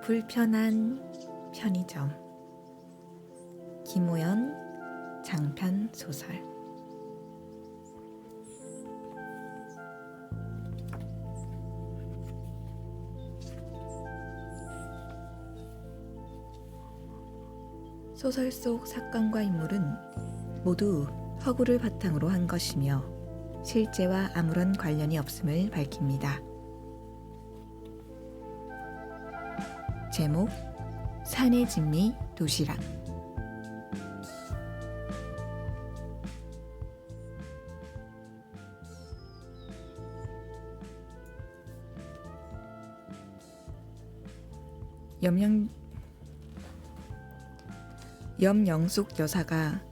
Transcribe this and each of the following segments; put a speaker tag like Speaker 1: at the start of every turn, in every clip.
Speaker 1: 불편한 편의점. 김호연 장편 소설. 소설 속 사건과 인물은 모두 허구를 바탕으로 한 것이며 실제와 아무런 관련이 없음을 밝힙니다. 제목: 산의 진미 도시락. 염영숙 여사가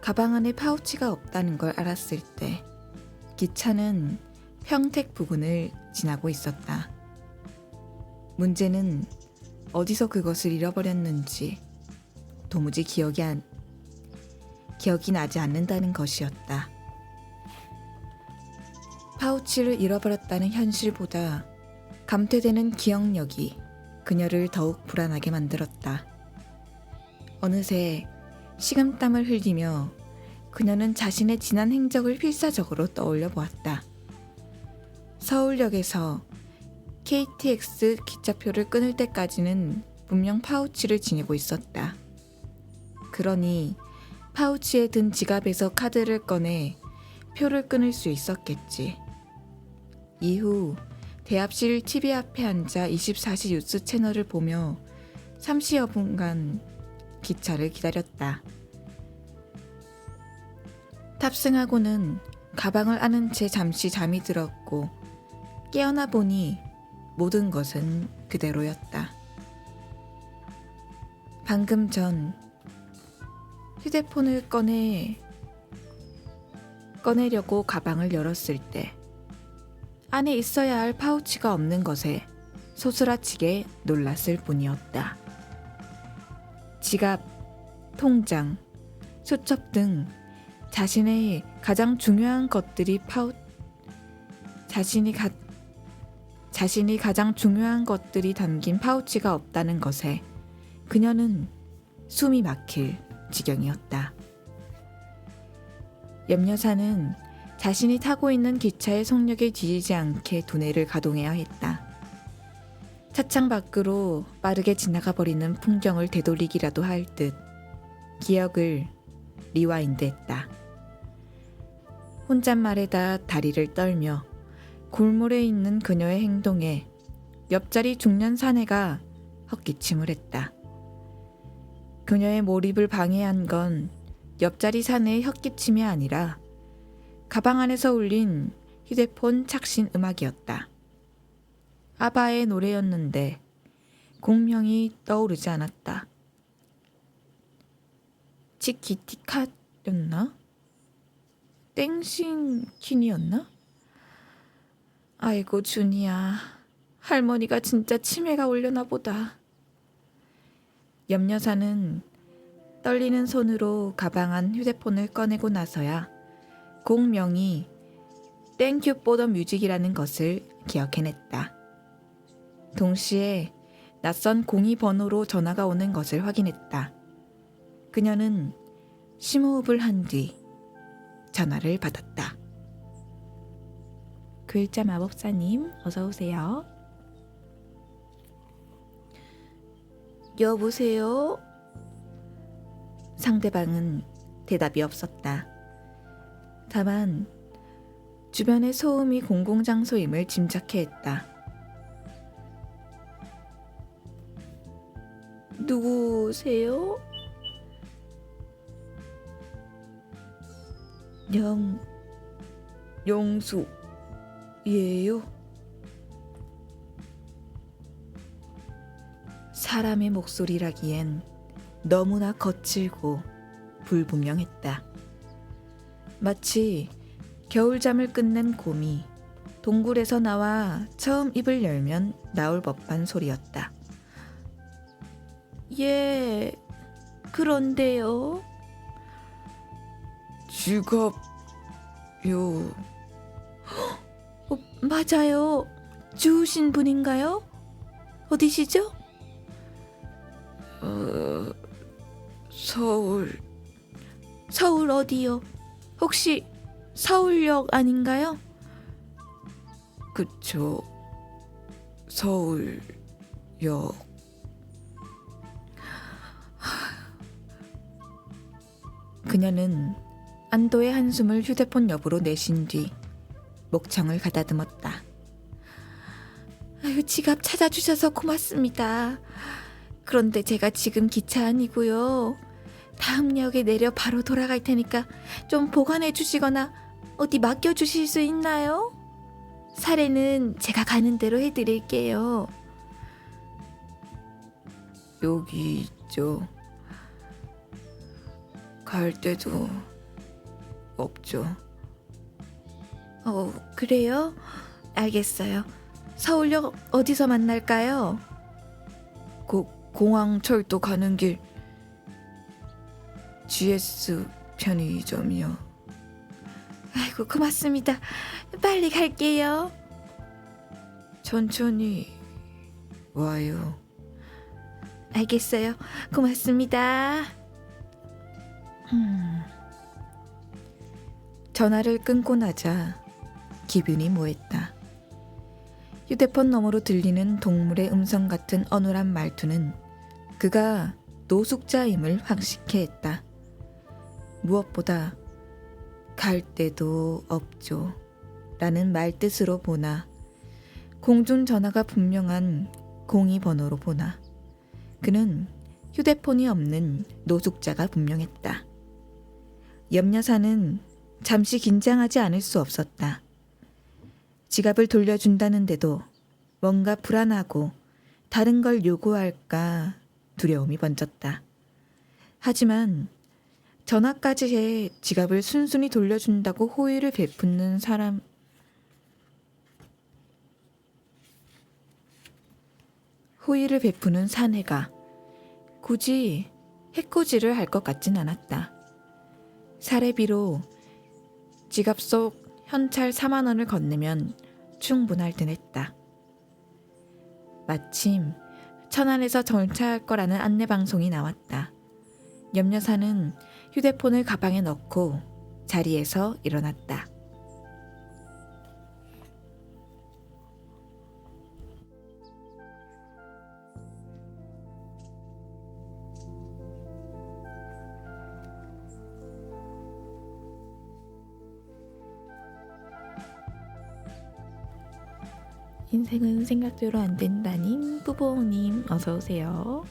Speaker 1: 가방 안에 파우치가 없다는 걸 알았을 때 기차는 평택 부근을 지나고 있었다. 문제는 어디서 그것을 잃어버렸는지 도무지 기억이 나지 않는다는 것이었다. 파우치를 잃어버렸다는 현실보다 감퇴되는 기억력이 그녀를 더욱 불안하게 만들었다. 어느새 식은땀을 흘리며 그녀는 자신의 지난 행적을 필사적으로 떠올려 보았다. 서울역에서 KTX 기차표를 끊을 때까지는 분명 파우치를 지니고 있었다. 그러니 파우치에 든 지갑에서 카드를 꺼내 표를 끊을 수 있었겠지. 이후 대합실 TV 앞에 앉아 24시 뉴스 채널을 보며 30여 분간 기차를 기다렸다. 탑승하고는 가방을 안은 채 잠시 잠이 들었고 깨어나 보니 모든 것은 그대로였다. 방금 전 휴대폰을 꺼내려고 가방을 열었을 때 안에 있어야 할 파우치가 없는 것에 소스라치게 놀랐을 뿐이었다. 지갑, 통장, 수첩 등 자신이 가장 중요한 것들이 담긴 파우치가 없다는 것에 그녀는 숨이 막힐 지경이었다. 염 여사는 자신이 타고 있는 기차의 속력에 뒤지지 않게 두뇌를 가동해야 했다. 차창 밖으로 빠르게 지나가 버리는 풍경을 되돌리기라도 할 듯 기억을 리와인드했다. 혼잣말에다 다리를 떨며 골몰해 있는 그녀의 행동에 옆자리 중년 사내가 헛기침을 했다. 그녀의 몰입을 방해한 건 옆자리 사내의 헛기침이 아니라 가방 안에서 울린 휴대폰 착신 음악이었다. 아바의 노래였는데 곡명이 떠오르지 않았다. 치키티카였나? 땡싱킨이었나? 아이고 준이야, 할머니가 진짜 치매가 올려나 보다. 염 여사는 떨리는 손으로 가방 안 휴대폰을 꺼내고 나서야 곡명이 땡큐 for the music이라는 것을 기억해냈다. 동시에 낯선 공이 번호로 전화가 오는 것을 확인했다. 그녀는 심호흡을 한 뒤 전화를 받았다. 글자 마법사님, 어서 오세요. 여보세요? 상대방은 대답이 없었다. 다만 주변의 소음이 공공장소임을 짐작해 했다. 누구세요? 영수예요. 사람의 목소리라기엔 너무나 거칠고 불분명했다. 마치 겨울잠을 끝낸 곰이 동굴에서 나와 처음 입을 열면 나올 법한 소리였다. 예, 그런데요. 지갑요. 맞아요. 주우신 분인가요? 어디시죠? 서울 어디요? 혹시 서울역 아닌가요? 그쵸. 서울역. 그녀는 안도의 한숨을 휴대폰 옆으로 내쉰 뒤 목청을 가다듬었다. 아유, 지갑 찾아주셔서 고맙습니다. 그런데 제가 지금 기차 아니고요. 다음 역에 내려 바로 돌아갈 테니까 좀 보관해 주시거나 어디 맡겨 주실 수 있나요? 사례는 제가 가는 대로 해드릴게요. 여기 있죠. 갈 데도 없죠. 그래요? 알겠어요. 서울역 어디서 만날까요? 공항철도 가는 길 GS 편의점이요. 아이고, 고맙습니다. 빨리 갈게요. 천천히 와요. 알겠어요. 고맙습니다. 전화를 끊고 나자 기분이 묘했다. 휴대폰 너머로 들리는 동물의 음성 같은 어눌한 말투는 그가 노숙자임을 확실케 했다. 무엇보다 갈 데도 없죠 라는 말뜻으로 보나 공중전화가 분명한 02번호로 보나 그는 휴대폰이 없는 노숙자가 분명했다. 염여사는 잠시 긴장하지 않을 수 없었다. 지갑을 돌려준다는데도 뭔가 불안하고 다른 걸 요구할까 두려움이 번졌다. 하지만 전화까지 해 지갑을 순순히 돌려준다고 호의를 베푸는 사내가 굳이 해코지를 할 것 같진 않았다. 사례비로 지갑 속 현찰 4만 원을 건네면 충분할 듯 했다. 마침 천안에서 정차할 거라는 안내방송이 나왔다. 염여사는 휴대폰을 가방에 넣고 자리에서 일어났다. 인생은 생각대로 안 된다님, 뿌봉님 어서 오세요.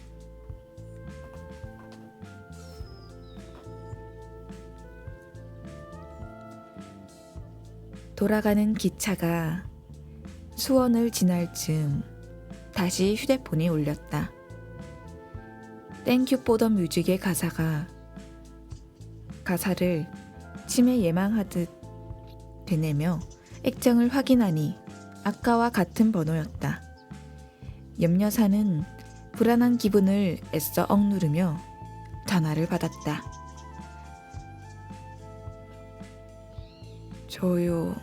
Speaker 1: 돌아가는 기차가 수원을 지날 즈음 다시 휴대폰이 울렸다. 땡큐 포더 뮤직의 가사를 치매 예망하듯 되뇌며 액정을 확인하니 아까와 같은 번호였다. 염여사는 불안한 기분을 애써 억누르며 전화를 받았다. 저요.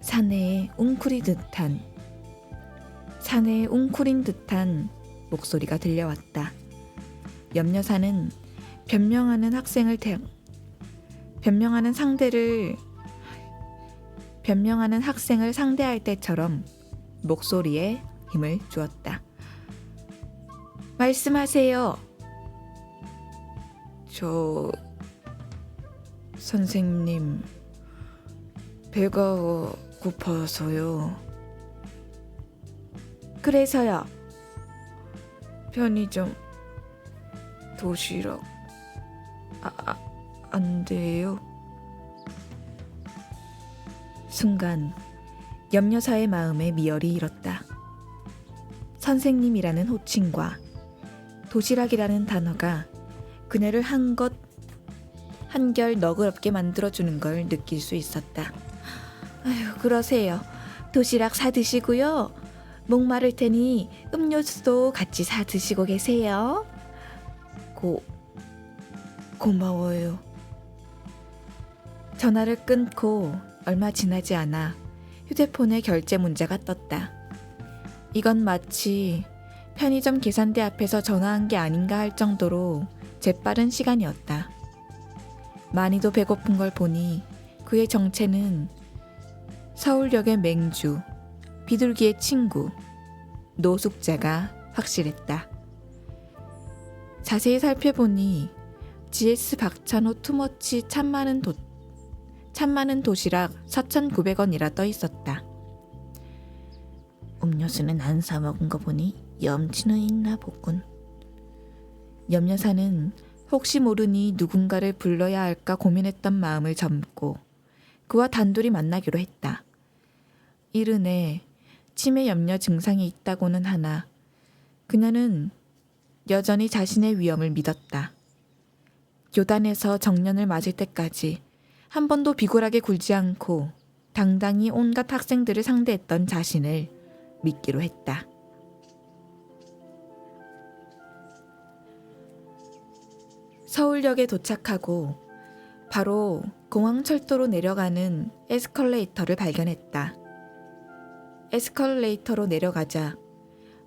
Speaker 1: 사내의 웅크린 듯한 목소리가 들려왔다. 염여사는 변명하는 학생을 상대할 때처럼 목소리에 힘을 주었다. 말씀하세요. 저 선생님 배가 고파서요. 그래서요. 편의점 도시락 안 돼요. 순간 염여사의 마음에 미열이 일었다. 선생님이라는 호칭과 도시락이라는 단어가 그녀를 한결 너그럽게 만들어주는 걸 느낄 수 있었다. 아유, 그러세요. 도시락 사 드시고요. 목마를 테니 음료수도 같이 사 드시고 계세요. 고마워요. 전화를 끊고 얼마 지나지 않아 휴대폰에 결제 문자가 떴다. 이건 마치 편의점 계산대 앞에서 전화한 게 아닌가 할 정도로 재빠른 시간이었다. 많이도 배고픈 걸 보니 그의 정체는 서울역의 맹주, 비둘기의 친구, 노숙자가 확실했다. 자세히 살펴보니 GS 박찬호 투머치 참 많은 도시락 4,900원이라 떠 있었다. 음료수는 안 사 먹은 거 보니 염치는 있나 보군. 염여사는 혹시 모르니 누군가를 불러야 할까 고민했던 마음을 접고 그와 단둘이 만나기로 했다. 이른에 치매 염려 증상이 있다고는 하나 그녀는 여전히 자신의 위험을 믿었다. 교단에서 정년을 맞을 때까지 한 번도 비굴하게 굴지 않고 당당히 온갖 학생들을 상대했던 자신을 믿기로 했다. 서울역에 도착하고 바로 공항철도로 내려가는 에스컬레이터를 발견했다. 에스컬레이터로 내려가자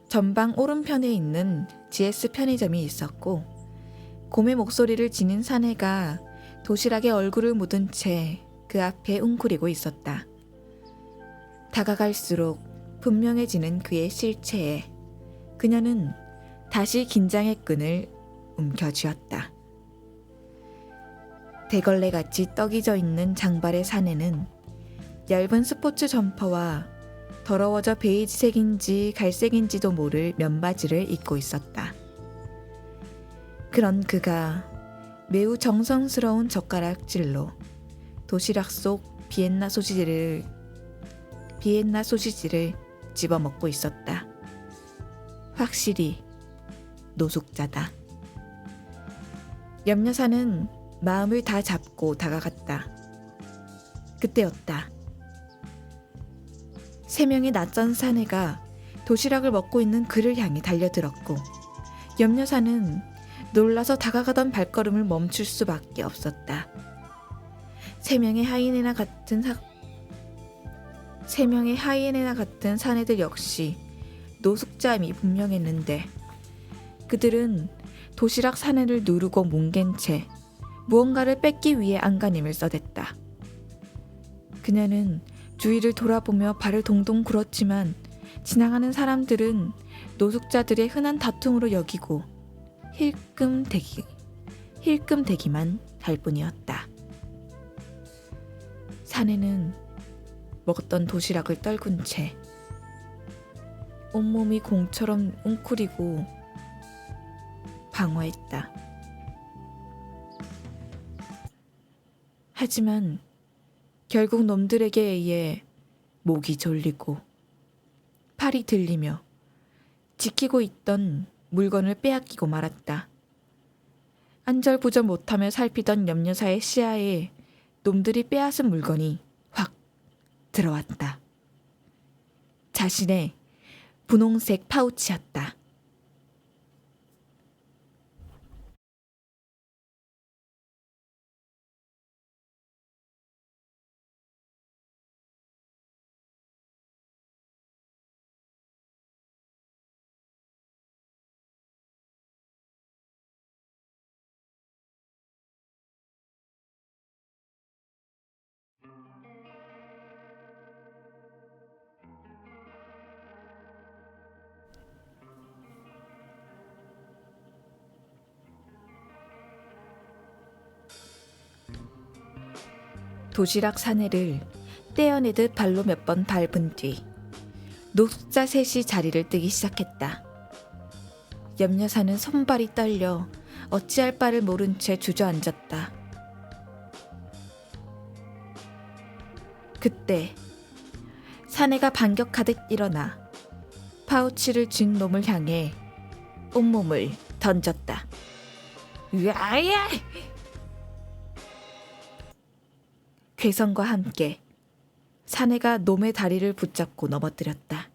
Speaker 1: 전방 오른편에 있는 GS 편의점이 있었고 곰의 목소리를 지닌 사내가 도시락에 얼굴을 묻은 채 그 앞에 웅크리고 있었다. 다가갈수록 분명해지는 그의 실체에 그녀는 다시 긴장의 끈을 움켜쥐었다. 대걸레같이 떡이 져 있는 장발의 사내는 얇은 스포츠 점퍼와 더러워져 베이지색인지 갈색인지도 모를 면바지를 입고 있었다. 그런 그가 매우 정성스러운 젓가락질로 도시락 속 비엔나 소시지를 집어먹고 있었다. 확실히 노숙자다. 염여사는 마음을 다 잡고 다가갔다. 그때였다. 3명의 낯선 사내가 도시락을 먹고 있는 그를 향해 달려들었고 염여사는 놀라서 다가가던 발걸음을 멈출 수밖에 없었다. 3명의 하이에나 같은 사내들 역시 노숙자임이 분명했는데 그들은 도시락 사내를 누르고 뭉갠 채 무언가를 뺏기 위해 안간힘을 써댔다. 그녀는 주위를 돌아보며 발을 동동 굴었지만 지나가는 사람들은 노숙자들의 흔한 다툼으로 여기고 힐끔대기만 할 뿐이었다. 사내는 먹었던 도시락을 떨군 채 온몸이 공처럼 웅크리고 방어했다. 하지만 결국 놈들에게 의해 목이 졸리고 팔이 들리며 지키고 있던 물건을 빼앗기고 말았다. 안절부절 못하며 살피던 염려사의 시야에 놈들이 빼앗은 물건이 확 들어왔다. 자신의 분홍색 파우치였다. 도시락 사내를 떼어내듯 발로 몇 번 밟은 뒤 노숙자 셋이 자리를 뜨기 시작했다. 염여사는 손발이 떨려 어찌할 바를 모른 채 주저앉았다. 그때 사내가 반격하듯 일어나 파우치를 쥔 놈을 향해 온몸을 던졌다. 으아야! 괴성과 함께 사내가 놈의 다리를 붙잡고 넘어뜨렸다.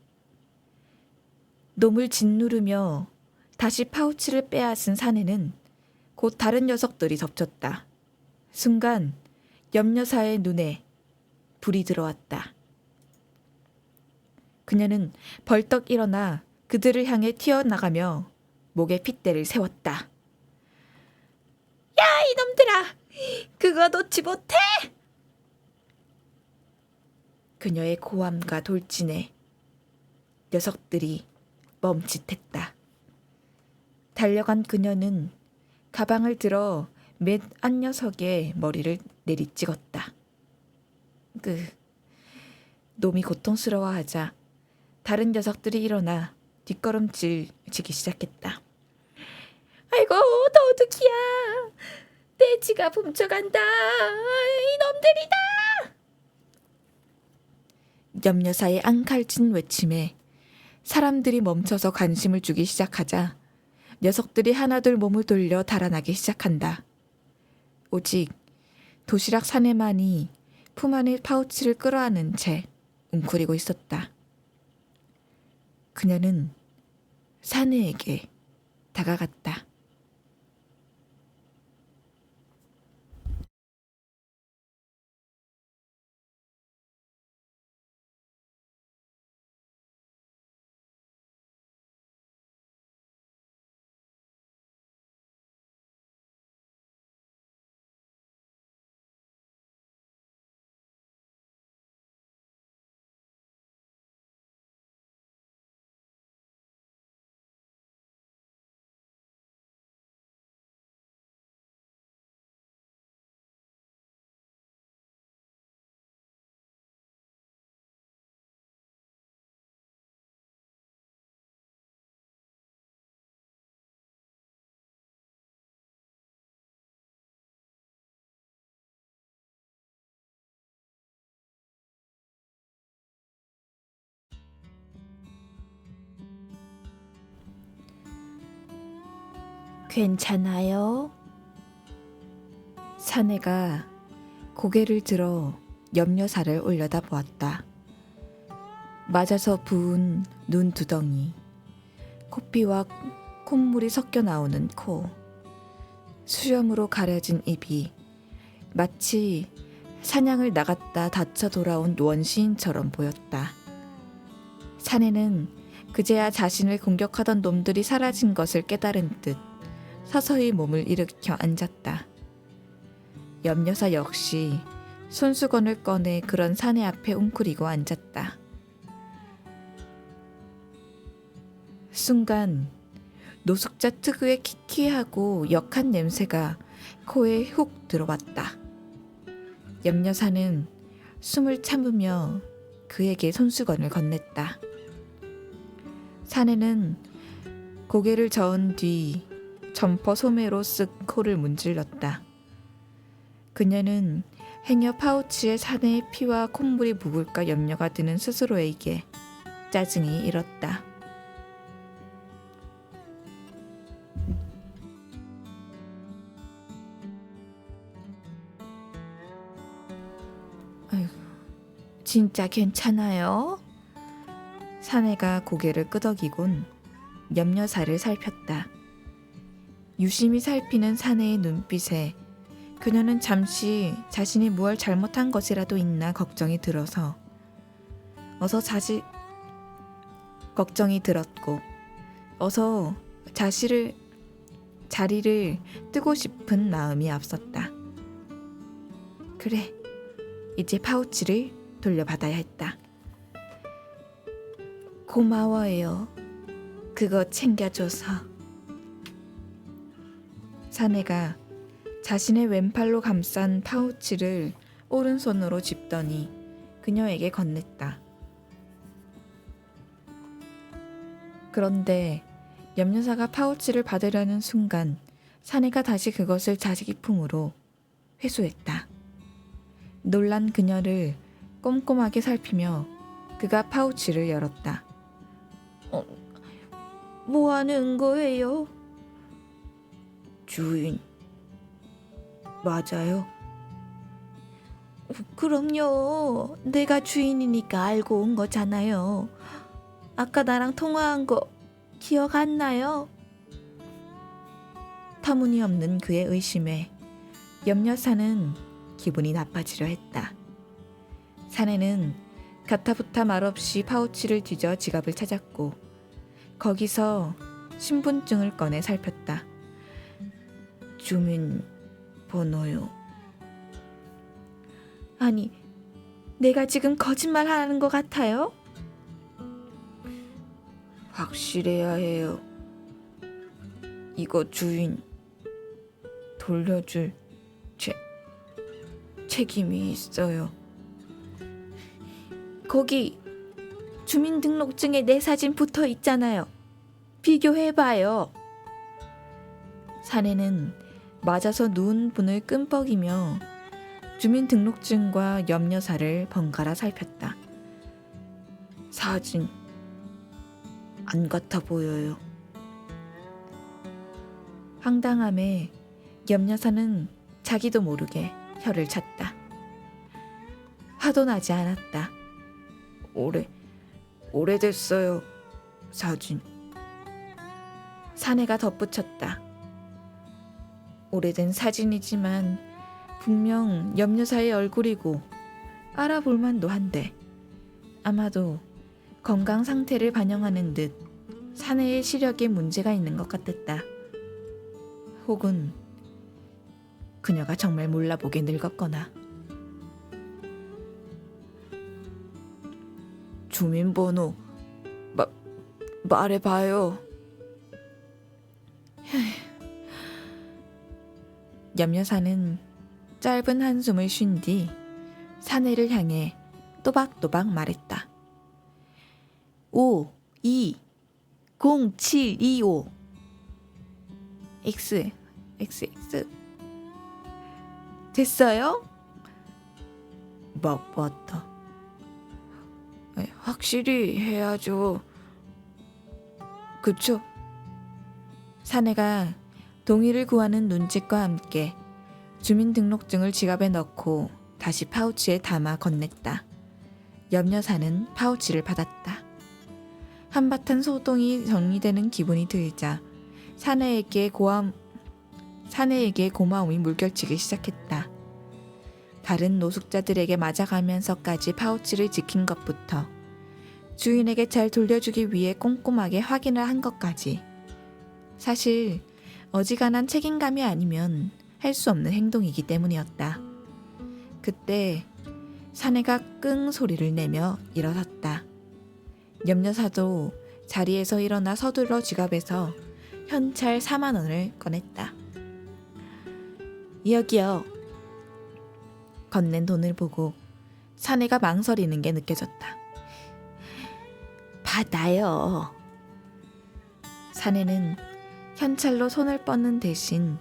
Speaker 1: 놈을 짓누르며 다시 파우치를 빼앗은 사내는 곧 다른 녀석들이 덮쳤다. 순간 염여사의 눈에 불이 들어왔다. 그녀는 벌떡 일어나 그들을 향해 튀어나가며 목에 핏대를 세웠다. 이놈들아, 그거 놓지 못해! 그녀의 고함과 돌진에 녀석들이 멈칫했다. 달려간 그녀는 가방을 들어 맨 앞녀석의 머리를 내리찍었다. 놈이 고통스러워하자 다른 녀석들이 일어나 뒷걸음질치기 시작했다. 아이고, 도둑이야. 내 지갑 훔쳐간다. 이놈들이다. 염려사의 앙칼진 외침에 사람들이 멈춰서 관심을 주기 시작하자 녀석들이 하나둘 몸을 돌려 달아나기 시작한다. 오직 도시락 사내만이 품 안에 파우치를 끌어안은 채 웅크리고 있었다. 그녀는 사내에게 다가갔다. 괜찮아요? 사내가 고개를 들어 염려사를 올려다 보았다. 맞아서 부은 눈 두덩이, 코피와 콧물이 섞여 나오는 코, 수염으로 가려진 입이 마치 사냥을 나갔다 다쳐 돌아온 원시인처럼 보였다. 사내는 그제야 자신을 공격하던 놈들이 사라진 것을 깨달은 듯 서서히 몸을 일으켜 앉았다. 염려사 역시 손수건을 꺼내 그런 사내 앞에 웅크리고 앉았다. 순간 노숙자 특유의 키키하고 역한 냄새가 코에 훅 들어왔다. 염려사는 숨을 참으며 그에게 손수건을 건넸다. 사내는 고개를 저은 뒤 점퍼 소매로 쓱 코를 문질렀다. 그녀는 행여 파우치에 사내의 피와 콧물이 묵을까 염려가 드는 스스로에게 짜증이 일었다. 아이고, 진짜 괜찮아요? 사내가 고개를 끄덕이곤 염려사를 살폈다. 유심히 살피는 사내의 눈빛에 그녀는 잠시 자신이 무얼 잘못한 것이라도 있나 걱정이 들어서 걱정이 들었고 어서 자리를 뜨고 싶은 마음이 앞섰다. 그래, 이제 파우치를 돌려받아야 했다. 고마워요. 그거 챙겨줘서. 사내가 자신의 왼팔로 감싼 파우치를 오른손으로 짚더니 그녀에게 건넸다. 그런데 염려사가 파우치를 받으려는 순간 사내가 다시 그것을 자기 품으로 회수했다. 놀란 그녀를 꼼꼼하게 살피며 그가 파우치를 열었다. 뭐 하는 거예요? 주인, 맞아요? 그럼요. 내가 주인이니까 알고 온 거잖아요. 아까 나랑 통화한 거 기억 안 나요? 터무니없는 그의 의심에 염려사는 기분이 나빠지려 했다. 사내는 가타부타 말없이 파우치를 뒤져 지갑을 찾았고 거기서 신분증을 꺼내 살폈다. 주민 번호요. 아니, 내가 지금 거짓말하는 것 같아요? 확실해야 해요. 이거 주인 돌려줄 책임이 있어요. 거기 주민등록증에 내 사진 붙어 있잖아요. 비교해봐요. 사내는 맞아서 누운 분을 끔뻑이며 주민등록증과 염려사를 번갈아 살폈다. 사진 안 같아 보여요. 황당함에 염려사는 자기도 모르게 혀를 찼다. 화도 나지 않았다. 오래됐어요. 사진. 사내가 덧붙였다. 오래된 사진이지만 분명 염려사의 얼굴이고 알아볼 만도 한데 아마도 건강 상태를 반영하는 듯 사내의 시력에 문제가 있는 것 같았다. 혹은 그녀가 정말 몰라보게 늙었거나. 주민번호 말해봐요. 염려사는 짧은 한숨을 쉰 뒤 사내를 향해 또박또박 말했다. 520725 XX 됐어요? 맞다. 확실히 해야죠. 그쵸? 사내가 동의를 구하는 눈짓과 함께 주민등록증을 지갑에 넣고 다시 파우치에 담아 건넸다. 염려사는 파우치를 받았다. 한바탕 소동이 정리되는 기분이 들자 사내에게 고마움이 물결치기 시작했다. 다른 노숙자들에게 맞아가면서까지 파우치를 지킨 것부터 주인에게 잘 돌려주기 위해 꼼꼼하게 확인을 한 것까지 사실 어지간한 책임감이 아니면 할 수 없는 행동이기 때문이었다. 그때 사내가 끙 소리를 내며 일어섰다. 염려사도 자리에서 일어나 서둘러 지갑에서 현찰 4만 원을 꺼냈다. 여기요. 건넨 돈을 보고 사내가 망설이는 게 느껴졌다. 받아요. 사내는 현찰로 손을 뻗는 대신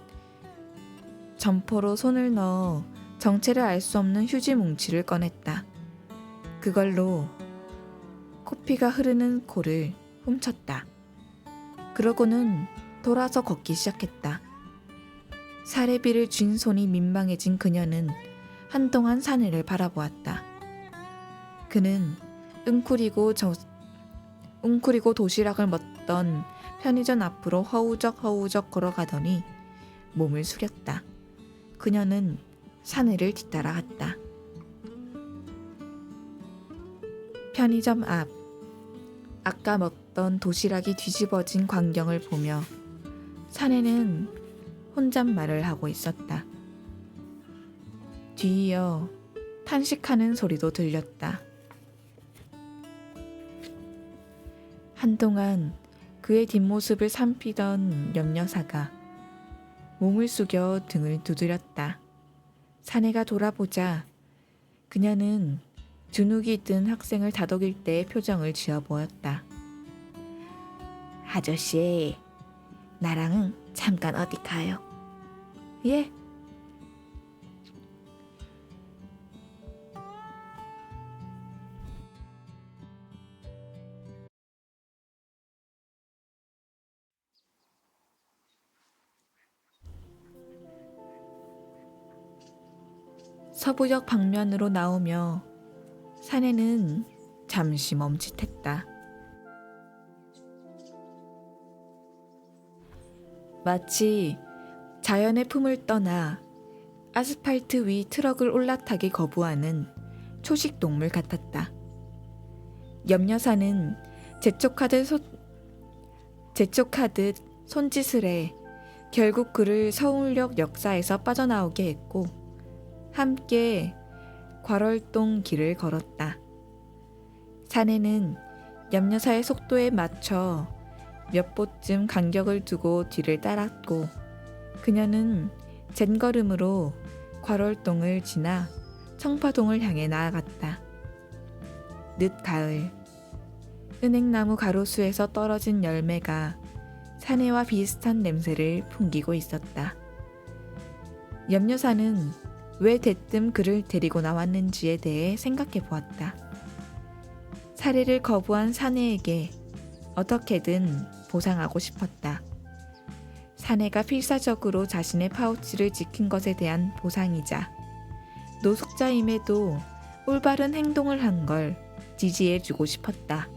Speaker 1: 점포로 손을 넣어 정체를 알 수 없는 휴지 뭉치를 꺼냈다. 그걸로 코피가 흐르는 코를 훔쳤다. 그러고는 돌아서 걷기 시작했다. 사례비를 쥔 손이 민망해진 그녀는 한동안 사내를 바라보았다. 그는 웅크리고 도시락을 먹던 편의점 앞으로 허우적 걸어가더니 몸을 숙였다. 그녀는 사내를 뒤따라갔다. 편의점 앞, 아까 먹던 도시락이 뒤집어진 광경을 보며 사내는 혼잣말을 하고 있었다. 뒤이어 탄식하는 소리도 들렸다. 한동안 그의 뒷모습을 살피던 염려사가 몸을 숙여 등을 두드렸다. 사내가 돌아보자 그녀는 주눅이 든 학생을 다독일 때의 표정을 지어 보였다. 아저씨, 나랑 잠깐 어디 가요? 예? 서부역 방면으로 나오며 사내는 잠시 멈칫했다. 마치 자연의 품을 떠나 아스팔트 위 트럭을 올라타기 거부하는 초식 동물 같았다. 염려사는 재촉하듯 손짓을 해 결국 그를 서울역 역사에서 빠져나오게 했고 함께 괄월동 길을 걸었다. 사내는 염려사의 속도에 맞춰 몇 보쯤 간격을 두고 뒤를 따랐고 그녀는 젠걸음으로 괄월동을 지나 청파동을 향해 나아갔다. 늦가을 은행나무 가로수에서 떨어진 열매가 사내와 비슷한 냄새를 풍기고 있었다. 염려사는 왜 대뜸 그를 데리고 나왔는지에 대해 생각해 보았다. 살해를 거부한 사내에게 어떻게든 보상하고 싶었다. 사내가 필사적으로 자신의 파우치를 지킨 것에 대한 보상이자 노숙자임에도 올바른 행동을 한 걸 지지해주고 싶었다.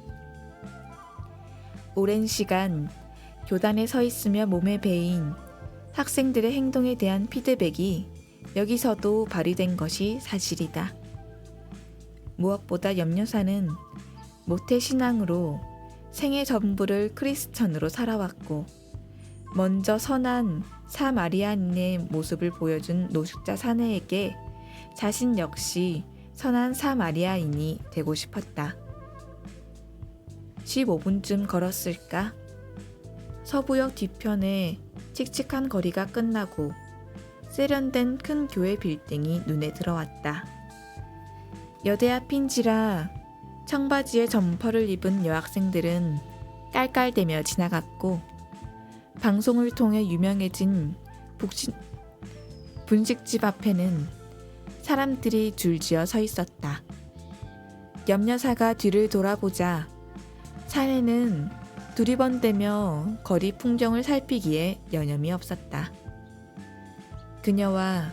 Speaker 1: 오랜 시간 교단에 서 있으며 몸에 배인 학생들의 행동에 대한 피드백이 여기서도 발휘된 것이 사실이다. 무엇보다 염려사는 모태신앙으로 생애 전부를 크리스천으로 살아왔고 먼저 선한 사마리아인의 모습을 보여준 노숙자 사내에게 자신 역시 선한 사마리아인이 되고 싶었다. 15분쯤 걸었을까? 서부역 뒤편에 칙칙한 거리가 끝나고 세련된 큰 교회 빌딩이 눈에 들어왔다. 여대 앞인지라 청바지에 점퍼를 입은 여학생들은 깔깔대며 지나갔고 방송을 통해 유명해진 분식집 앞에는 사람들이 줄지어 서 있었다. 염려사가 뒤를 돌아보자 사내는 두리번대며 거리 풍경을 살피기에 여념이 없었다. 그녀와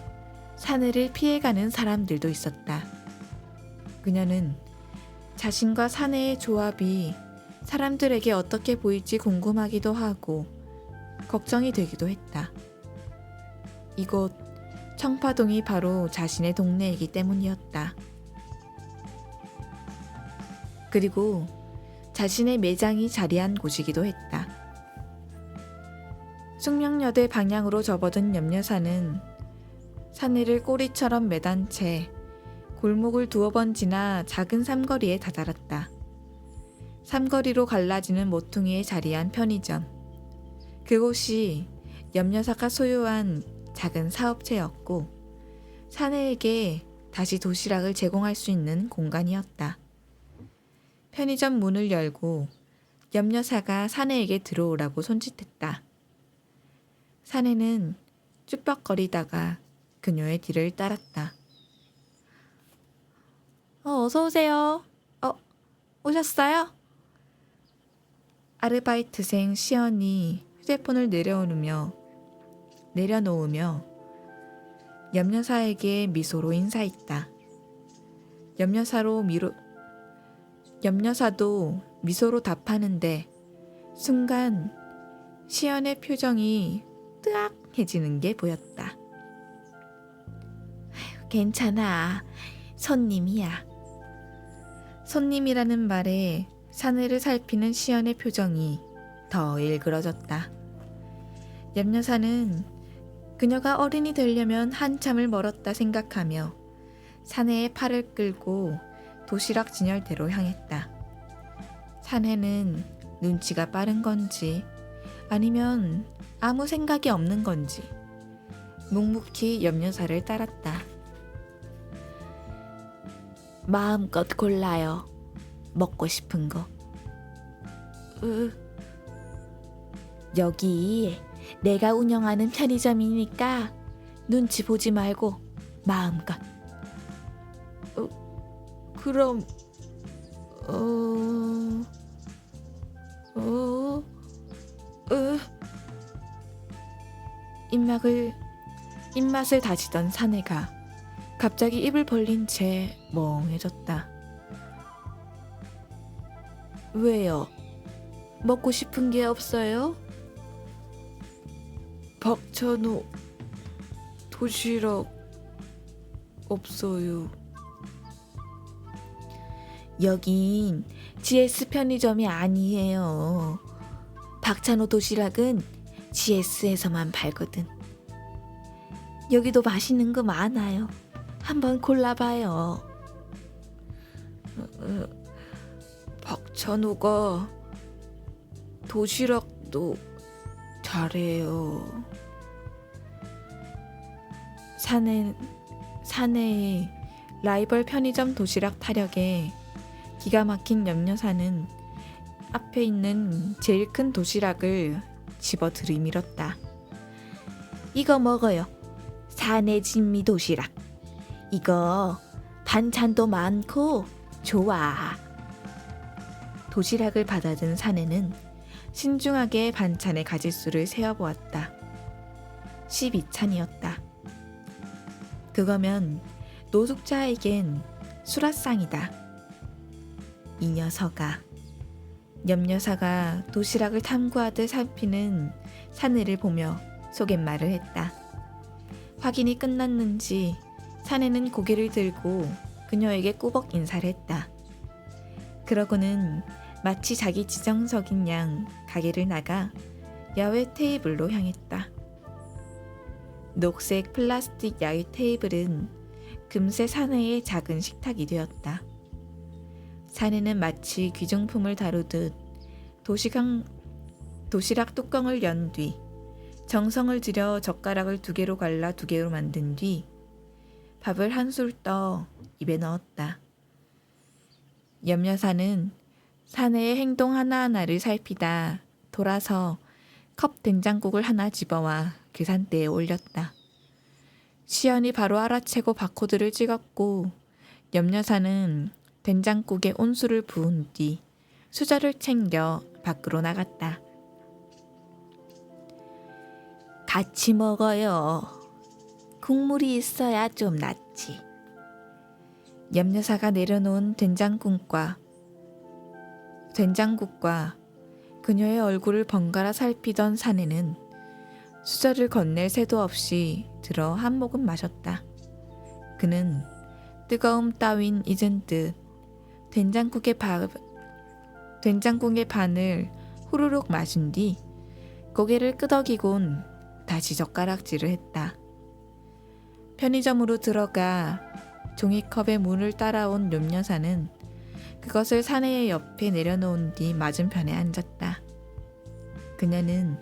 Speaker 1: 사내를 피해가는 사람들도 있었다. 그녀는 자신과 사내의 조합이 사람들에게 어떻게 보일지 궁금하기도 하고 걱정이 되기도 했다. 이곳 청파동이 바로 자신의 동네이기 때문이었다. 그리고 자신의 매장이 자리한 곳이기도 했다. 숙명여대 방향으로 접어든 염려사는 사내를 꼬리처럼 매단 채 골목을 두어 번 지나 작은 삼거리에 다다랐다. 삼거리로 갈라지는 모퉁이에 자리한 편의점. 그곳이 염려사가 소유한 작은 사업체였고 사내에게 다시 도시락을 제공할 수 있는 공간이었다. 편의점 문을 열고 염려사가 사내에게 들어오라고 손짓했다. 사내는 쭈뼛거리다가 그녀의 뒤를 따랐다. 어서 오세요. 오셨어요? 아르바이트생 시연이 휴대폰을 내려놓으며 염려사에게 미소로 인사했다. 염려사도 미소로 답하는데 순간 시연의 표정이 뜨악해지는 게 보였다. 괜찮아. 손님이야. 손님이라는 말에 사내를 살피는 시연의 표정이 더 일그러졌다. 염려사는 그녀가 어른이 되려면 한참을 멀었다 생각하며 사내의 팔을 끌고 도시락 진열대로 향했다. 사내는 눈치가 빠른 건지 아니면 아무 생각이 없는 건지 묵묵히 염려사를 따랐다. 마음껏 골라요. 먹고 싶은 거. 여기 내가 운영하는 편의점이니까 눈치 보지 말고 마음껏. 그럼 입맛을 다지던 사내가 갑자기 입을 벌린 채 멍해졌다. 왜요? 먹고 싶은 게 없어요? 박찬호 도시락 없어요. 여긴 GS 편의점이 아니에요. 박찬호 도시락은
Speaker 2: GS에서만 팔거든. 여기도 맛있는 거 많아요. 한번 골라봐요.
Speaker 1: 박찬호가 도시락도 잘해요. 사내의 라이벌 편의점 도시락 타력에 기가 막힌 염려사는 앞에 있는 제일 큰 도시락을 집어 들이밀었다.
Speaker 2: 이거 먹어요. 사내 진미 도시락. 이거 반찬도 많고 좋아.
Speaker 1: 도시락을 받아든 사내는 신중하게 반찬의 가짓수를 세어보았다. 12찬이었다. 그거면 노숙자에겐 수라상이다. 이 녀석아. 염려사가 도시락을 탐구하듯 살피는 사내를 보며 속갯말을 했다. 확인이 끝났는지 사내는 고개를 들고 그녀에게 꾸벅 인사를 했다. 그러고는 마치 자기 지정석인 양 가게를 나가 야외 테이블로 향했다. 녹색 플라스틱 야외 테이블은 금세 사내의 작은 식탁이 되었다. 사내는 마치 귀중품을 다루듯 도시락 뚜껑을 연 뒤 정성을 들여 젓가락을 2개로 갈라 2개로 만든 뒤 밥을 한술 떠 입에 넣었다. 염려사는 사내의 행동 하나하나를 살피다 돌아서 컵 된장국을 하나 집어와 계산대에 올렸다. 시연이 바로 알아채고 바코드를 찍었고 염려사는 된장국에 온수를 부은 뒤 수저를 챙겨 밖으로 나갔다.
Speaker 2: 같이 먹어요. 국물이 있어야 좀 낫지.
Speaker 1: 염려사가 내려놓은 된장국과 그녀의 얼굴을 번갈아 살피던 사내는 수저를 건넬 새도 없이 들어 한 모금 마셨다. 그는 뜨거움 따윈 잊은 듯 된장국의 반을 후루룩 마신 뒤 고개를 끄덕이곤 다시 젓가락질을 했다. 편의점으로 들어가 종이컵에 물을 따라온 염려사는 그것을 사내의 옆에 내려놓은 뒤 맞은편에 앉았다. 그녀는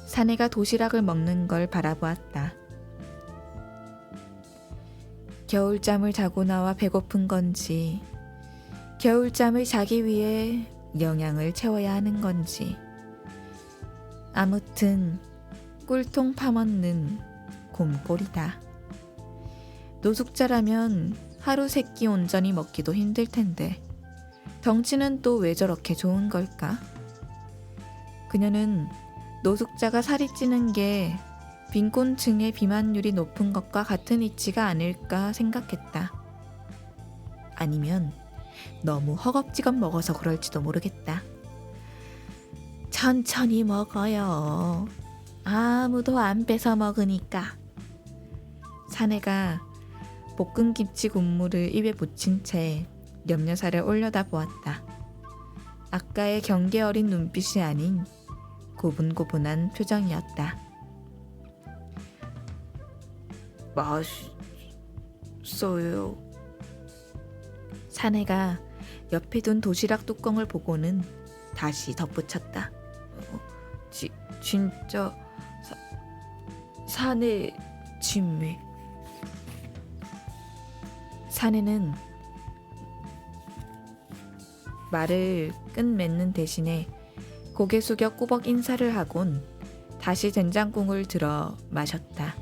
Speaker 1: 사내가 도시락을 먹는 걸 바라보았다. 겨울잠을 자고 나와 배고픈 건지, 겨울잠을 자기 위해 영양을 채워야 하는 건지, 아무튼 꿀통 파먹는 곰꼴이다. 노숙자라면 하루 3끼 온전히 먹기도 힘들 텐데 덩치는 또 왜 저렇게 좋은 걸까? 그녀는 노숙자가 살이 찌는 게 빈곤층의 비만율이 높은 것과 같은 이치가 아닐까 생각했다. 아니면 너무 허겁지겁 먹어서 그럴지도 모르겠다.
Speaker 2: 천천히 먹어요. 아무도 안 뺏어 먹으니까.
Speaker 1: 사내가 볶은 김치 국물을 입에 묻힌 채 염려사를 올려다 보았다. 아까의 경계 어린 눈빛이 아닌 고분고분한 표정이었다. 맛있어요. 사내가 옆에 둔 도시락 뚜껑을 보고는 다시 덧붙였다. 진짜 사내 진미. 사내는 말을 끝맺는 대신에 고개 숙여 꾸벅 인사를 하곤 다시 된장국을 들어 마셨다.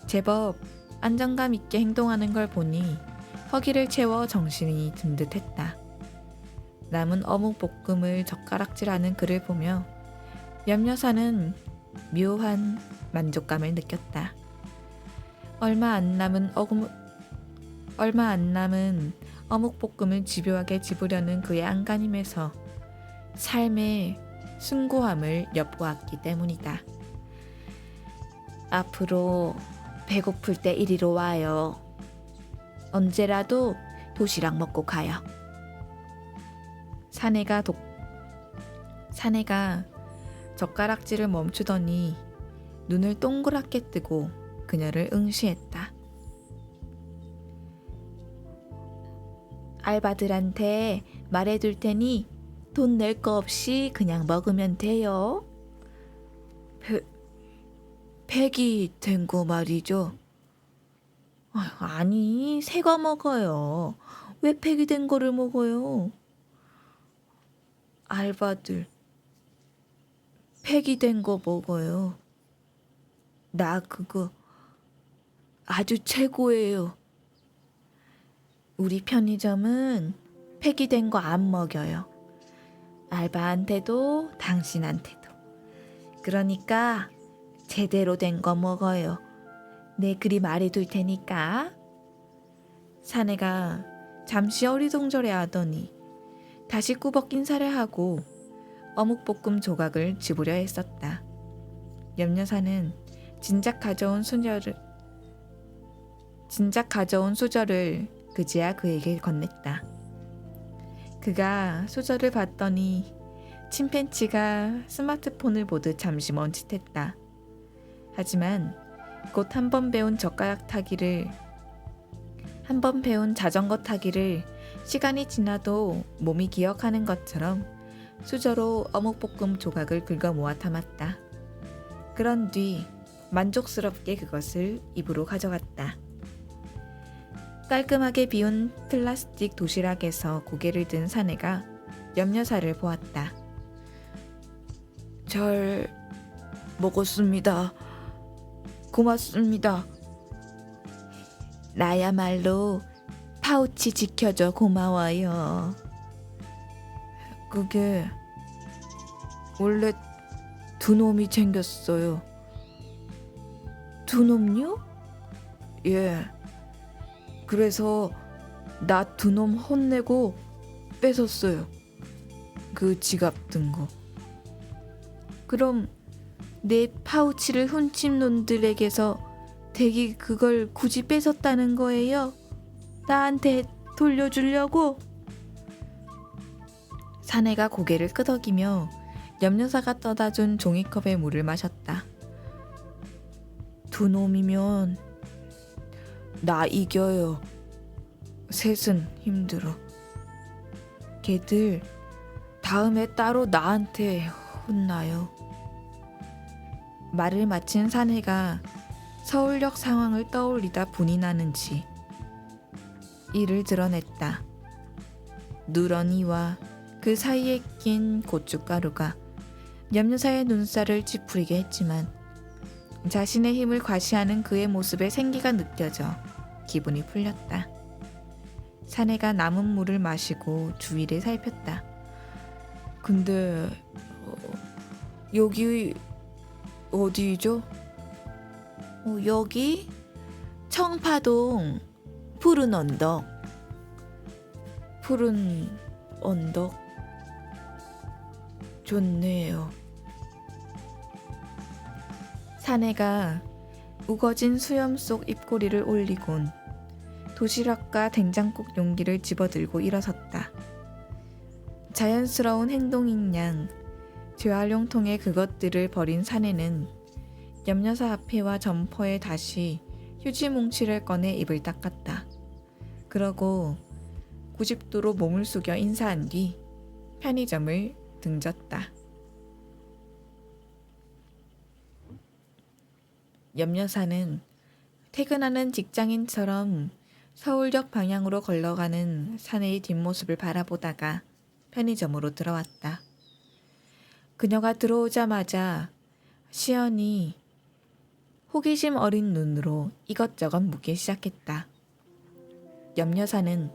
Speaker 1: 제법 안정감 있게 행동하는 걸 보니 허기를 채워 정신이 든 듯했다. 남은 어묵볶음을 젓가락질하는 그를 보며 염려사는 묘한 만족감을 느꼈다. 얼마 안 남은 어묵볶음을 집요하게 집으려는 그의 안간힘에서 삶의 숭고함을 엿보았기 때문이다.
Speaker 2: 앞으로 배고플 때 이리로 와요. 언제라도 도시락 먹고 가요.
Speaker 1: 젓가락질을 멈추더니 눈을 동그랗게 뜨고 그녀를 응시했다.
Speaker 2: 알바들한테 말해둘 테니 돈 낼 거 없이 그냥 먹으면 돼요.
Speaker 1: 팩이 된 거 말이죠.
Speaker 2: 아니, 새 거 먹어요. 왜 팩이 된 거를 먹어요?
Speaker 1: 알바들 팩이 된 거 먹어요. 나 그거 아주 최고예요.
Speaker 2: 우리 편의점은 팩이 된 거 안 먹여요. 알바한테도 당신한테도. 그러니까 제대로 된 거 먹어요. 내 그리 말해둘 테니까.
Speaker 1: 사내가 잠시 어리둥절해 하더니 다시 꾸벅 인사를 하고 어묵볶음 조각을 집으려 했었다. 염여사는 진작 가져온 수저를 그제야 그에게 건넸다. 그가 수저를 봤더니 침팬지가 스마트폰을 보듯 잠시 멈칫했다. 하지만 곧 한 번 배운 자전거 타기를 시간이 지나도 몸이 기억하는 것처럼 수저로 어묵볶음 조각을 긁어 모아 담았다. 그런 뒤 만족스럽게 그것을 입으로 가져갔다. 깔끔하게 비운 플라스틱 도시락에서 고개를 든 사내가 염여사를 보았다. 잘 먹었습니다. 고맙습니다.
Speaker 2: 나야말로 파우치 지켜줘 고마워요.
Speaker 1: 그게 원래 두 놈이 챙겼어요.
Speaker 2: 두 놈요?
Speaker 1: 예. 그래서 나 두 놈 혼내고 뺏었어요. 그 지갑 든 거.
Speaker 2: 그럼 내 파우치를 훔친 놈들에게서 댁이 그걸 굳이 뺏었다는 거예요? 나한테 돌려주려고?
Speaker 1: 사내가 고개를 끄덕이며 염려사가 떠다준 종이컵에 물을 마셨다. 두 놈이면 나 이겨요. 셋은 힘들어. 걔들 다음에 따로 나한테 혼나요. 말을 마친 사내가 서울역 상황을 떠올리다 분이 나는지 이를 드러냈다. 누런이와 그 사이에 낀 고춧가루가 염려사의 눈살을 찌푸리게 했지만 자신의 힘을 과시하는 그의 모습에 생기가 느껴져 기분이 풀렸다. 사내가 남은 물을 마시고 주위를 살폈다. 근데 여기 어디죠?
Speaker 2: 여기 청파동 푸른 언덕.
Speaker 1: 푸른 언덕? 좋네요. 사내가 우거진 수염 속 입꼬리를 올리곤 도시락과 된장국 용기를 집어들고 일어섰다. 자연스러운 행동인 양 재활용통에 그것들을 버린 사내는 염려사 앞에와 점퍼에 다시 휴지 뭉치를 꺼내 입을 닦았다. 그러고 90도로 몸을 숙여 인사한 뒤 편의점을 등졌다. 염려사는 퇴근하는 직장인처럼 서울역 방향으로 걸러가는 사내의 뒷모습을 바라보다가 편의점으로 들어왔다. 그녀가 들어오자마자 시연이 호기심 어린 눈으로 이것저것 묻기 시작했다. 염려사는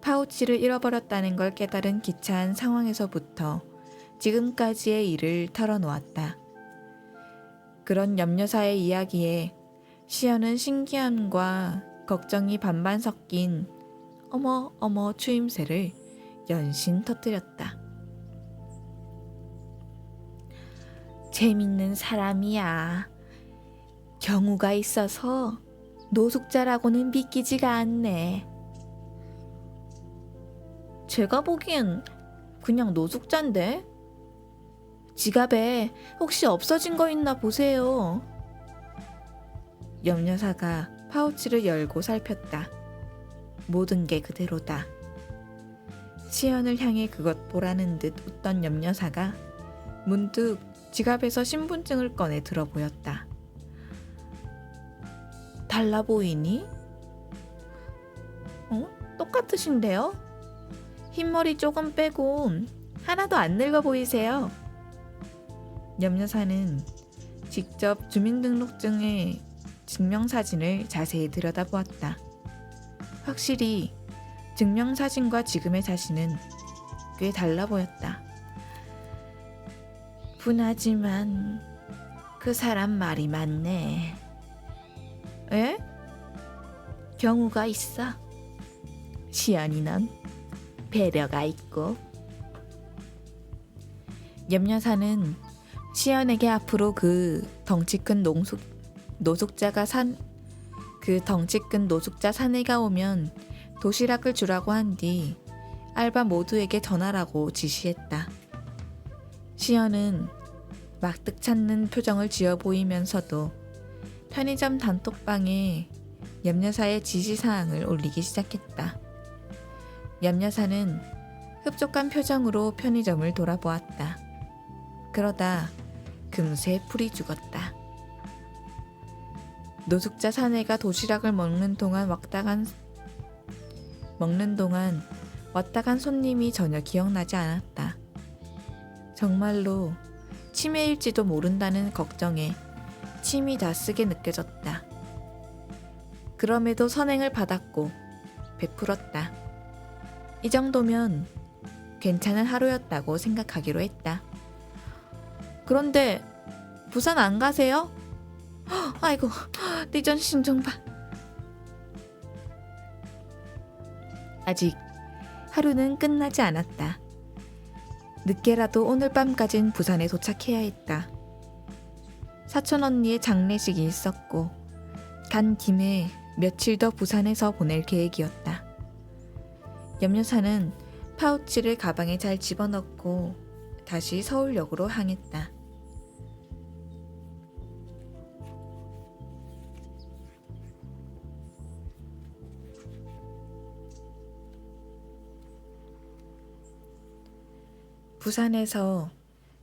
Speaker 1: 파우치를 잃어버렸다는 걸 깨달은 기차한 상황에서부터 지금까지의 일을 털어놓았다. 그런 염려사의 이야기에 시연은 신기함과 걱정이 반반 섞인 어머 추임새를 연신 터뜨렸다.
Speaker 2: 재밌는 사람이야. 경우가 있어서 노숙자라고는 믿기지가 않네. 제가 보기엔 그냥 노숙자인데? 지갑에 혹시 없어진 거 있나 보세요.
Speaker 1: 옆 여사가 파우치를 열고 살폈다. 모든 게 그대로다. 시연을 향해 그것 보라는 듯 웃던 옆 여사가 문득 지갑에서 신분증을 꺼내 들어 보였다.
Speaker 2: 달라 보이니? 똑같으신데요? 흰머리 조금 빼고 하나도 안 늙어 보이세요.
Speaker 1: 옆 여사는 직접 주민등록증의 증명사진을 자세히 들여다보았다. 확실히 증명사진과 지금의 자신은 꽤 달라 보였다.
Speaker 2: 분하지만 그 사람 말이 맞네.
Speaker 1: 에?
Speaker 2: 경우가 있어. 시연이 넌 배려가 있고.
Speaker 1: 옆 여사는 시연에게 앞으로 그 덩치 큰 노숙자 사내가 오면 도시락을 주라고 한 뒤 알바 모두에게 전하라고 지시했다. 시연은 막득 찾는 표정을 지어 보이면서도 편의점 단톡방에 옆 여사의 지시사항을 올리기 시작했다. 옆 여사는 흡족한 표정으로 편의점을 돌아보았다. 그러다 금세 풀이 죽었다. 노숙자 사내가 도시락을 먹는 동안 왔다 간 손님이 전혀 기억나지 않았다. 정말로 치매일지도 모른다는 걱정에 침이 다 쓰게 느껴졌다. 그럼에도 선행을 받았고 베풀었다. 이 정도면 괜찮은 하루였다고 생각하기로 했다. 그런데 부산 안 가세요? 아이고, 네 전신 좀 봐. 아직 하루는 끝나지 않았다. 늦게라도 오늘 밤까진 부산에 도착해야 했다. 사촌 언니의 장례식이 있었고 간 김에 며칠 더 부산에서 보낼 계획이었다. 옆 여사는 파우치를 가방에 잘 집어넣고 다시 서울역으로 향했다. 부산에서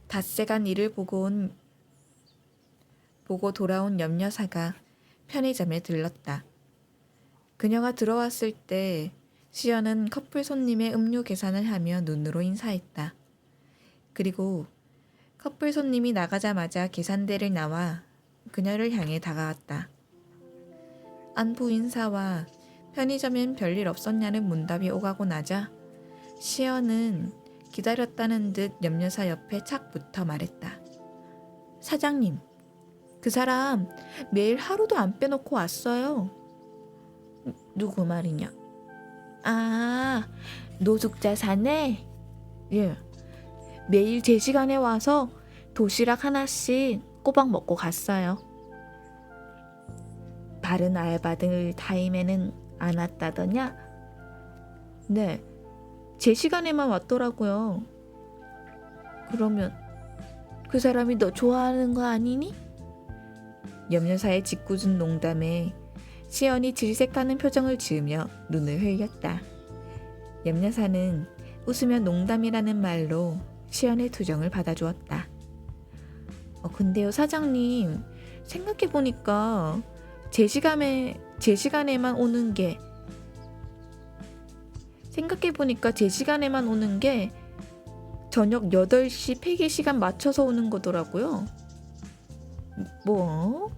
Speaker 1: 닷새간 일을 보고 돌아온 옆 여사가 편의점에 들렀다. 그녀가 들어왔을 때 시연은 커플 손님의 음료 계산을 하며 눈으로 인사했다. 그리고 커플 손님이 나가자마자 계산대를 나와 그녀를 향해 다가왔다. 안부 인사와 편의점엔 별일 없었냐는 문답이 오가고 나자 시연은 기다렸다는 듯 옆 여사 옆에 착 붙어 말했다. 사장님, 그 사람 매일 하루도 안 빼놓고 왔어요.
Speaker 2: 누구 말이냐? 아, 노숙자 사네?
Speaker 1: 예.
Speaker 2: 매일 제 시간에 와서 도시락 하나씩 꼬박 먹고 갔어요. 다른 알바들 타임에는 안 왔다더냐?
Speaker 1: 네, 제 시간에만 왔더라고요.
Speaker 2: 그러면 그 사람이 너 좋아하는 거 아니니?
Speaker 1: 옆 여사의 짓궂은 농담에 시연이 질색하는 표정을 지으며 눈을 흘렸다. 옆 여사는 웃으며 농담이라는 말로 시연의 투정을 받아주었다.
Speaker 2: 근데요 사장님, 생각해보니까 제 시간에만 오는 게 저녁 8시 폐기 시간 맞춰서 오는 거더라고요.
Speaker 1: 뭐?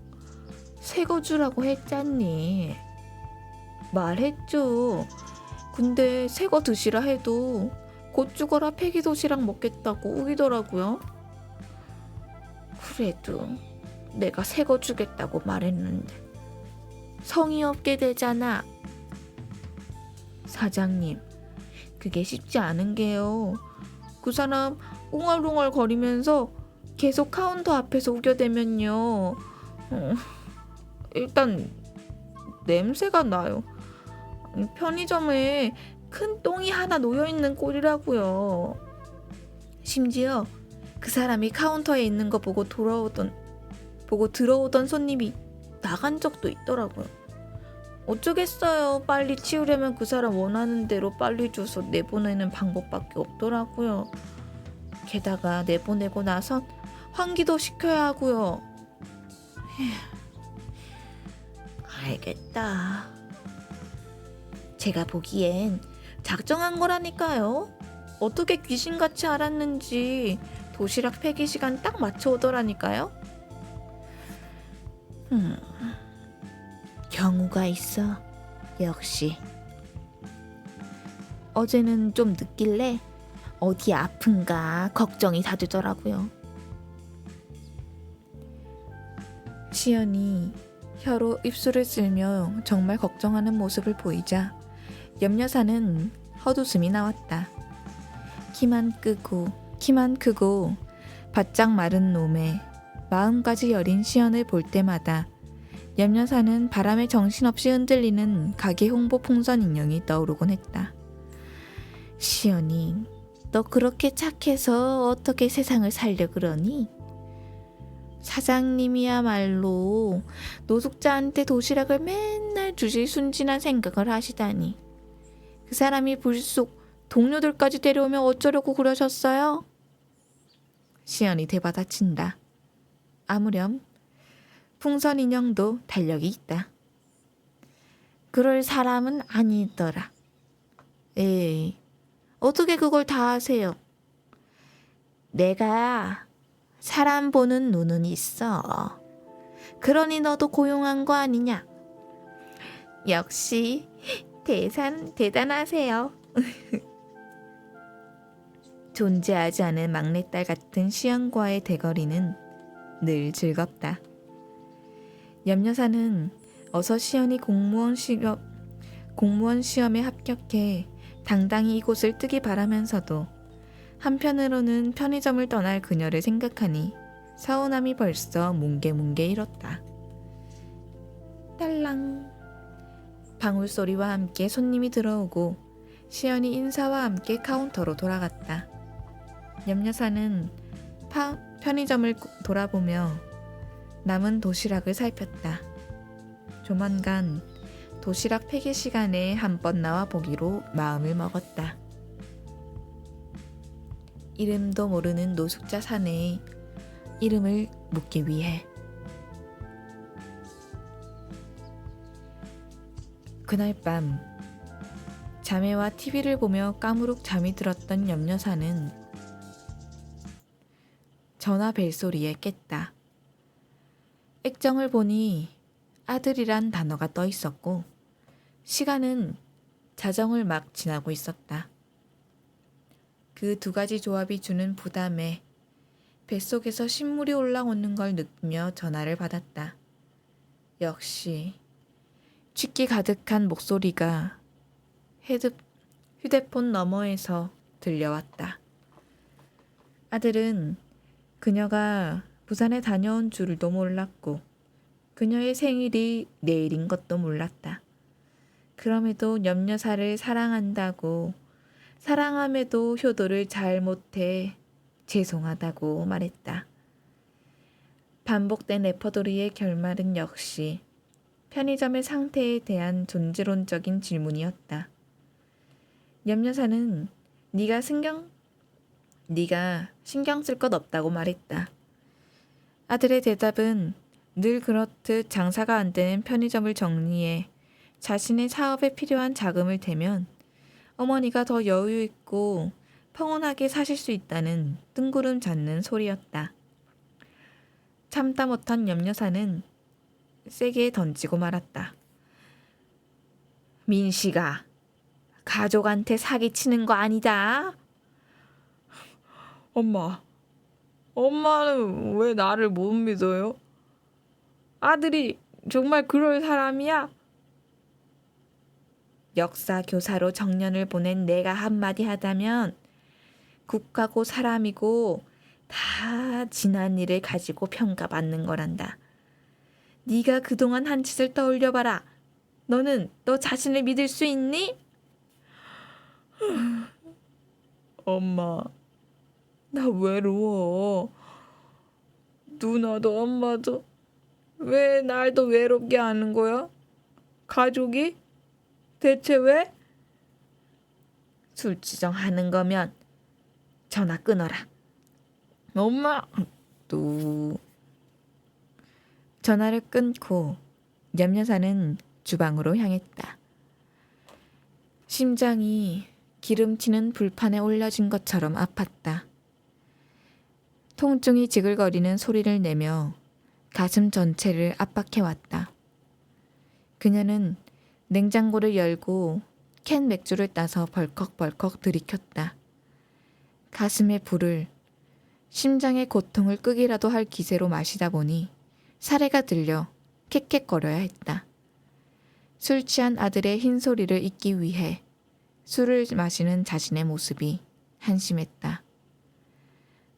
Speaker 2: 새거 주라고 했잖니. 말했죠. 근데 새거 드시라 해도 곧 죽어라 폐기 도시락 먹겠다고 우기더라고요. 그래도 내가 새거 주겠다고 말했는데 성의 없게 되잖아. 사장님, 그게 쉽지 않은 게요. 그 사람 웅얼웅얼 거리면서 계속 카운터 앞에서 우겨대면요. 일단 냄새가 나요. 편의점에 큰 똥이 하나 놓여있는 꼴이라고요. 심지어 그 사람이 카운터에 있는 거 보고 들어오던 손님이 나간 적도 있더라고요. 어쩌겠어요. 빨리 치우려면 그 사람 원하는 대로 빨리 줘서 내보내는 방법밖에 없더라고요. 게다가 내보내고 나선 환기도 시켜야 하고요. 알겠다. 제가 보기엔 작정한 거라니까요. 어떻게 귀신같이 알았는지 도시락 폐기 시간 딱 맞춰 오더라니까요. 경우가 있어. 역시. 어제는 좀 늦길래 어디 아픈가 걱정이 다 되더라고요.
Speaker 1: 시연이 혀로 입술을 쓸며 정말 걱정하는 모습을 보이자 염여사는 헛웃음이 나왔다. 키만 크고 바짝 마른 놈에 마음까지 여린 시연을 볼 때마다 염여사는 바람에 정신없이 흔들리는 가게 홍보 풍선 인형이 떠오르곤 했다. 시연이, 너 그렇게 착해서 어떻게 세상을 살려 그러니? 사장님이야말로 노숙자한테 도시락을 맨날 주실 순진한 생각을 하시다니. 그 사람이 불쑥 동료들까지 데려오면 어쩌려고 그러셨어요? 시연이 대받아친다. 아무렴 풍선 인형도 달력이 있다. 그럴 사람은 아니더라. 에이, 어떻게 그걸 다 아세요? 내가 사람 보는 눈은 있어. 그러니 너도 고용한 거 아니냐? 역시 대단하세요. 존재하지 않은 막내딸 같은 시연과의 대거리는 늘 즐겁다. 염여사는 어서 시연이 공무원 시험에 합격해 당당히 이곳을 뜨기 바라면서도 한편으로는 편의점을 떠날 그녀를 생각하니 서운함이 벌써 뭉게뭉게 일었다. 딸랑. 방울소리와 함께 손님이 들어오고 시연이 인사와 함께 카운터로 돌아갔다. 염여사는 편의점을 돌아보며 남은 도시락을 살폈다. 조만간 도시락 폐기 시간에 한번 나와 보기로 마음을 먹었다. 이름도 모르는 노숙자 사내에 이름을 묻기 위해. 그날 밤 자매와 TV를 보며 까무룩 잠이 들었던 염여사는 전화 벨소리에 깼다. 액정을 보니 아들이란 단어가 떠 있었고 시간은 자정을 막 지나고 있었다. 그 두 가지 조합이 주는 부담에 뱃속에서 신물이 올라오는 걸 느끼며 전화를 받았다. 역시 취기 가득한 목소리가 휴대폰 너머에서 들려왔다. 아들은 그녀가 부산에 다녀온 줄도 몰랐고 그녀의 생일이 내일인 것도 몰랐다. 그럼에도 염여사를 사랑한다고, 사랑함에도 효도를 잘 못해 죄송하다고 말했다. 반복된 레퍼토리의 결말은 역시 편의점의 상태에 대한 존재론적인 질문이었다. 염여사는 네가 신경 쓸 것 없다고 말했다. 아들의 대답은 늘 그렇듯 장사가 안 되는 편의점을 정리해 자신의 사업에 필요한 자금을 대면 어머니가 더 여유 있고 평온하게 사실 수 있다는 뜬구름 잡는 소리였다. 참다 못한 염여사는 세게 던지고 말았다. 민씨가 가족한테 사기치는 거 아니다. 엄마는 왜 나를 못 믿어요? 아들이 정말 그럴 사람이야? 역사 교사로 정년을 보낸 내가 한마디 하다면 국가고 사람이고 다 지난 일을 가지고 평가받는 거란다. 네가 그동안 한 짓을 떠올려봐라. 너는 너 자신을 믿을 수 있니? 엄마,
Speaker 2: 나 외로워. 누나도 엄마도 왜 날도 외롭게 하는 거야? 가족이? 대체 왜? 술주정하는 거면 전화 끊어라. 엄마! 또 전화를 끊고 염여사는 주방으로 향했다. 심장이 기름튀는 불판에 올려진 것처럼 아팠다. 통증이 지글거리는 소리를 내며 가슴 전체를 압박해왔다. 그녀는 냉장고를 열고 캔 맥주를 따서 벌컥벌컥 들이켰다. 가슴의 불을, 심장의 고통을 끄기라도 할 기세로 마시다 보니 사레가 들려 캑캑거려야 했다. 술 취한 아들의 흰소리를 잊기 위해 술을 마시는 자신의 모습이 한심했다.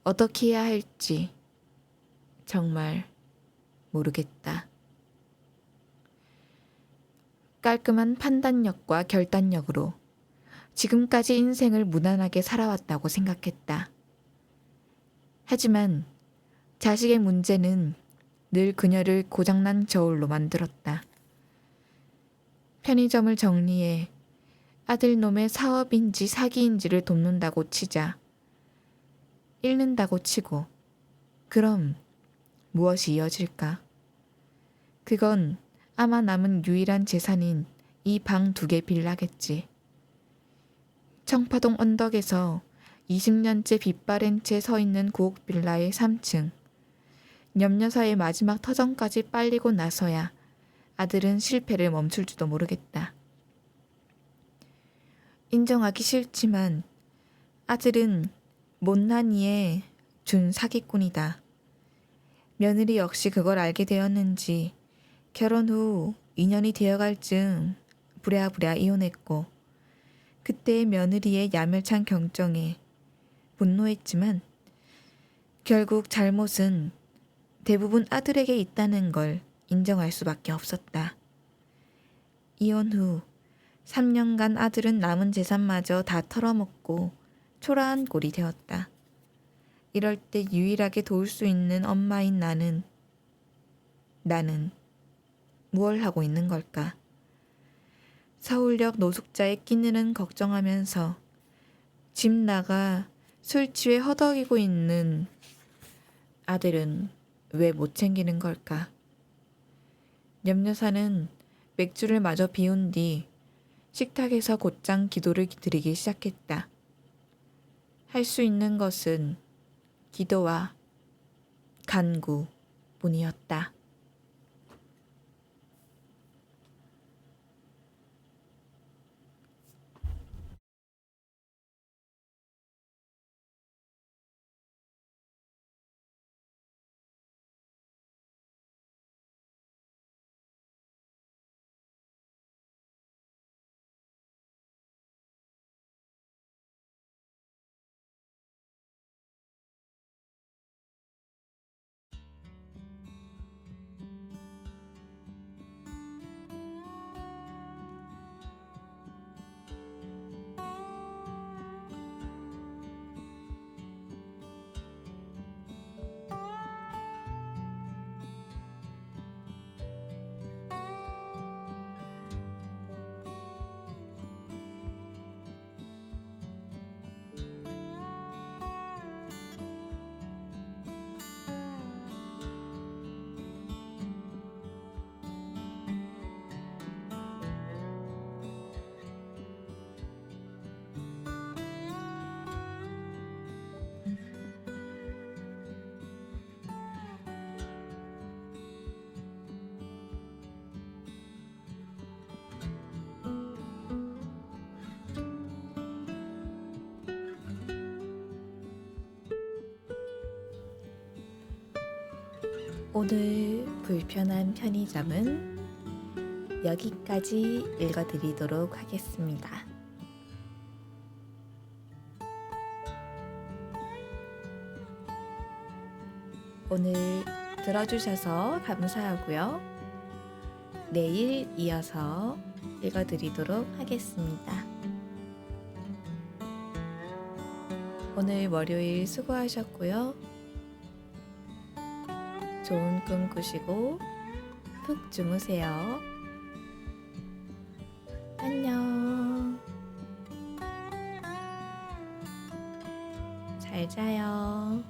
Speaker 2: 어떻게 해야 할지 정말 모르겠다. 깔끔한 판단력과 결단력으로 지금까지 인생을 무난하게 살아왔다고 생각했다. 하지만 자식의 문제는 늘 그녀를 고장난 저울로 만들었다. 편의점을 정리해 아들놈의 사업인지 사기인지를 돕는다고 치자 잃는다고 치고 그럼 무엇이 이어질까? 그건 아마 남은 유일한 재산인 이 방 2개 빌라겠지. 청파동 언덕에서 20년째 빛바랜 채 서 있는 고옥 빌라의 3층. 염려사의 마지막 터전까지 빨리고 나서야 아들은 실패를 멈출지도 모르겠다. 인정하기 싫지만 아들은 못난 이의 준 사기꾼이다. 며느리 역시 그걸 알게 되었는지 결혼 후 2년이 되어갈 즈음 부랴부랴 이혼했고 그때의 며느리의 야멸찬 경정에 분노했지만 결국 잘못은 대부분 아들에게 있다는 걸 인정할 수밖에 없었다. 이혼 후 3년간 아들은 남은 재산마저 다 털어먹고 초라한 꼴이 되었다. 이럴 때 유일하게 도울 수 있는 엄마인 나는 무얼 하고 있는 걸까? 서울역 노숙자의 끼니는 걱정하면서 집 나가 술 취해 허덕이고 있는 아들은 왜 못 챙기는 걸까? 염려사는 맥주를 마저 비운 뒤 식탁에서 곧장 기도를 드리기 시작했다. 할 수 있는 것은 기도와 간구 뿐이었다. 오늘 불편한 편의점은 여기까지 읽어드리도록 하겠습니다. 오늘 들어주셔서 감사하고요. 내일 이어서 읽어드리도록 하겠습니다.
Speaker 1: 오늘 월요일 수고하셨고요. 좋은 꿈 꾸시고 푹 주무세요. 안녕. 잘 자요.